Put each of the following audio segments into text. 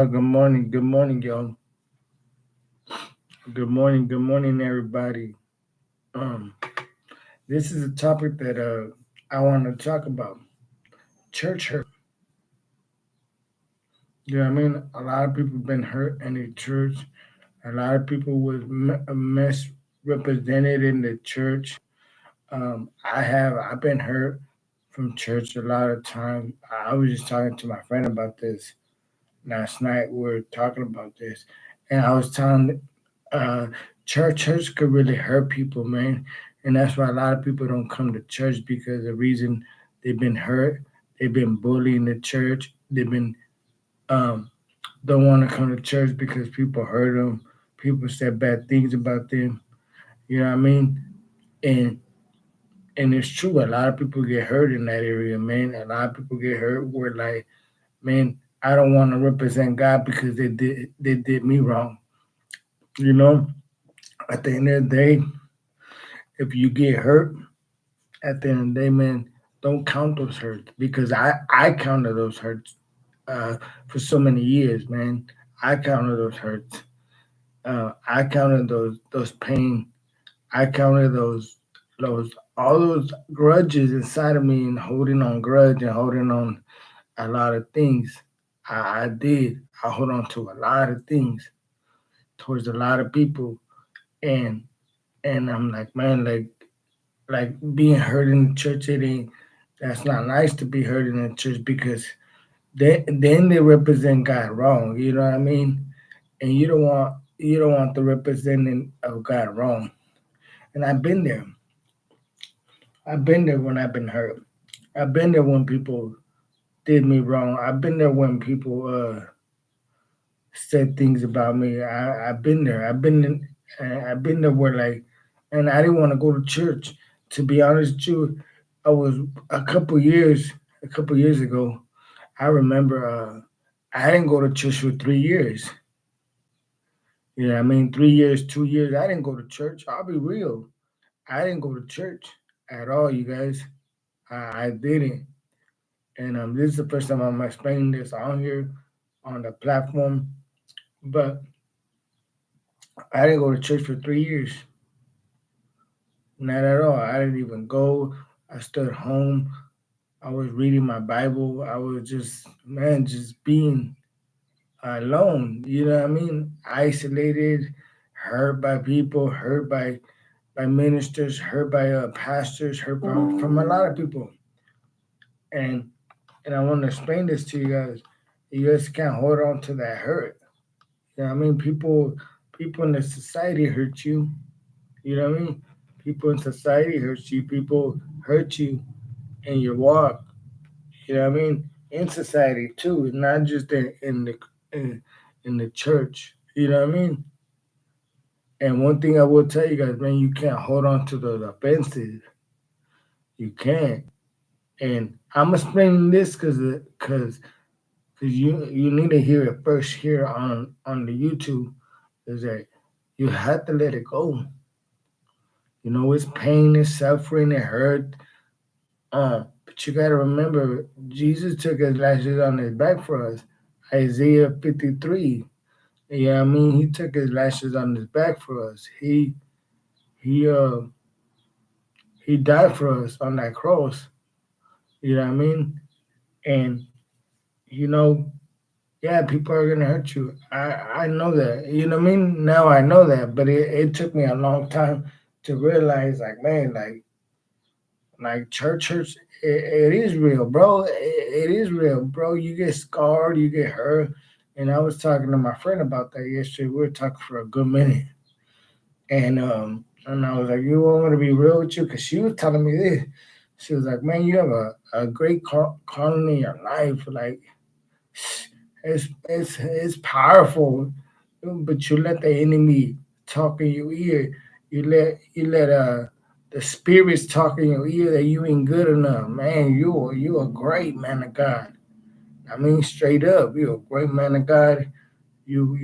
Good morning, y'all. Good morning, everybody. Um, this is a topic that I want to talk about. Church hurt. You know what I mean? A lot of people been hurt in the church. A lot of people was misrepresented in the church. I've been hurt from church a lot of times. I was just talking to my friend about this last night. We were talking about this, and I was telling uh, church could really hurt people, man, and that's why a lot of people don't come to church because the reason they've been hurt, they've been bullied in the church, they've been um, don't want to come to church because people hurt them, people said bad things about them. You know what I mean? And and it's true. A lot of people get hurt in that area, man. A lot of people get hurt where like, man, I don't want to represent God because they did me wrong. You know, at the end of the day, if you get hurt, at the end of the day, man, don't count those hurts because I counted those hurts for so many years, man. I counted those hurts. I counted those pain. I counted those all those grudges inside of me and holding on grudge and holding on a lot of things. I did. I hold on to a lot of things towards a lot of people, and and I'm like, man, like being hurt in the church, it ain't. That's not nice to be hurt in the church because then they represent God wrong. You know what I mean? And you don't want the representing of God wrong. And I've been there. I've been there when I've been hurt. I've been there when people did me wrong. I've been there when people said things about me. I've been there. I've been there where like, and I didn't want to go to church. To be honest with you, I was a couple years ago. I remember I didn't go to church for 3 years. You know what I mean? 3 years, 2 years. I didn't go to church. I'll be real. I didn't go to church at all, you guys. I didn't. And this is the first time I'm explaining this on here on the platform. But I didn't go to church for 3 years. Not at all. I didn't even go. I stood home. I was reading my Bible. I was just, man, just being alone. You know what I mean? Isolated, hurt by people, hurt by ministers, hurt by pastors, hurt from a lot of people. And and I want to explain this to you guys. You guys can't hold on to that hurt. You know what I mean? People in the society hurt you. You know what I mean? People in society hurt you. People hurt you in your walk. You know what I mean? In society too, not just in, in the church. You know what I mean? And one thing I will tell you guys, man, you can't hold on to those offenses. You can't. And I'm explaining this because you need to hear it first here on the YouTube. Is that you have to let it go. You know, it's pain, it's suffering, it hurt. But you gotta remember, Jesus took his lashes on his back for us. Isaiah 53. You know what I mean? He took his lashes on his back for us. He uh he died for us on that cross. You know what I mean? And you know, yeah, people are gonna hurt you. I know that. You know what I mean? Now I know that, but it took me a long time to realize, like, man, like church, it is real, bro. It is real, bro. You get scarred, you get hurt. And I was talking to my friend about that yesterday. We were talking for a good minute, and I was like, "You want me to be real with you?" Because she was telling me this. She was like, "Man, you have a great calling in your life. Like, it's powerful, but you let the enemy talk in your ear. You let the spirits talk in your ear that you ain't good enough. Man, you a great man of God. I mean, straight up, you a great man of God. You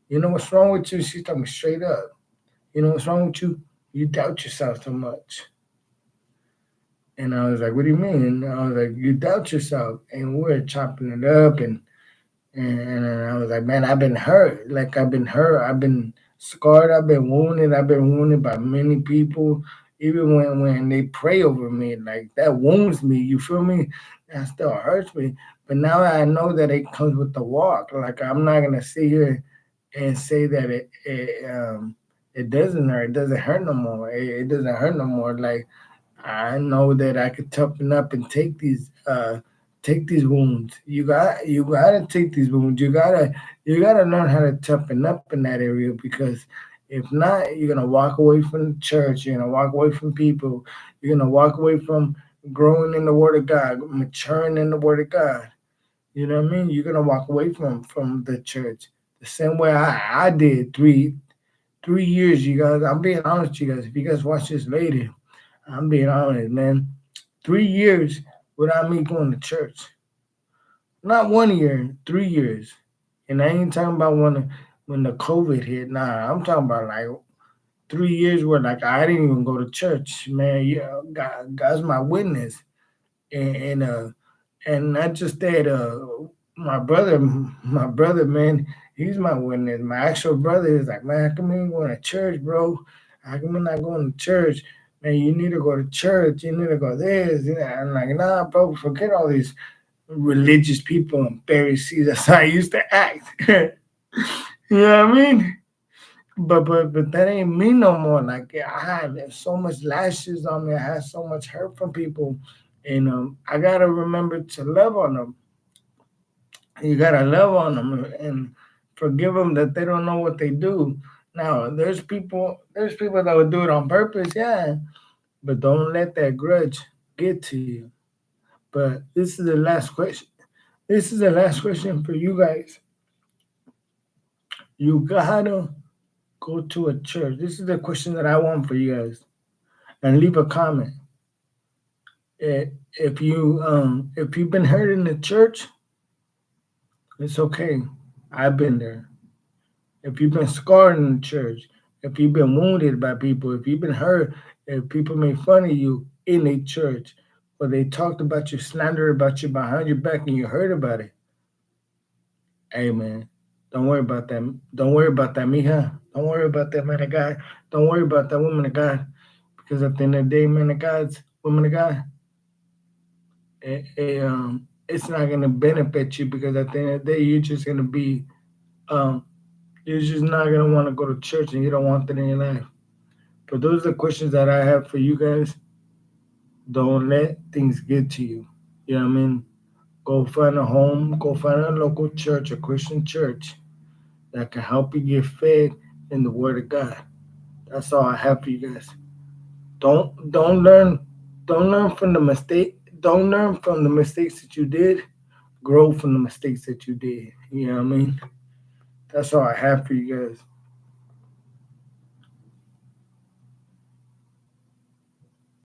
know what's wrong with you? She's talking straight up. You know what's wrong with you? You doubt yourself so much." And I was like, "What do you mean?" And I was like, "You doubt yourself." And we're chopping it up, And I was like, man, I've been hurt. Like I've been hurt. I've been scarred. I've been wounded. I've been wounded by many people. Even when they pray over me, like that wounds me. You feel me? That still hurts me. But now I know that it comes with the walk. Like I'm not gonna sit here and say that it doesn't hurt. It doesn't hurt no more. It doesn't hurt no more. Like I know that I could toughen up and take these wounds. You gotta take these wounds. You gotta learn how to toughen up in that area because if not, you're gonna walk away from the church. You're gonna walk away from people. You're gonna walk away from growing in the Word of God, maturing in the Word of God. You know what I mean? You're gonna walk away from the church the same way I did 3 years. You guys, I'm being honest, with you guys. If you guys watch this later, I'm being honest, man. 3 years without me going to church. Not 1 year, 3 years. And I ain't talking about when the COVID hit. Nah, I'm talking about like 3 years where like I didn't even go to church, man. Yeah, God's my witness, and and not just that. My brother, man, he's my witness. My actual brother is like, man, how come you ain't going to church, bro? How come you're not going to church? Man, you need to go to church. You need to go this. And I'm like, nah, bro, forget all these religious people and Pharisees. That's how I used to act. You know what I mean? But that ain't me no more. Like I had so much lashes on me. I had so much hurt from people, and I gotta remember to love on them. You gotta love on them and forgive them that they don't know what they do. Now there's people that would do it on purpose, yeah. But don't let that grudge get to you. But this is the last question. This is the last question for you guys. You gotta go to a church. This is the question that I want for you guys. And leave a comment. If you've been hurt in the church, it's okay. I've been there. If you've been scarred in the church, if you've been wounded by people, if you've been hurt, if people made fun of you in a church, or they talked about you, slander about you behind your back, and you heard about it, hey man, don't worry about that. Don't worry about that, mija. Don't worry about that, man of God. Don't worry about that woman of God, because at the end of the day, man of God's woman of God, it's not gonna benefit you because at the end of the day, you're just gonna be um, you're just not gonna want to go to church, and you don't want that in your life. But those are the questions that I have for you guys. Don't let things get to you. You know what I mean? Go find a home, go find a local church, a Christian church that can help you get fed in the Word of God. That's all I have for you guys. Don't learn from the mistake. Don't learn from the mistakes that you did. Grow from the mistakes that you did. You know what I mean? That's all I have for you guys.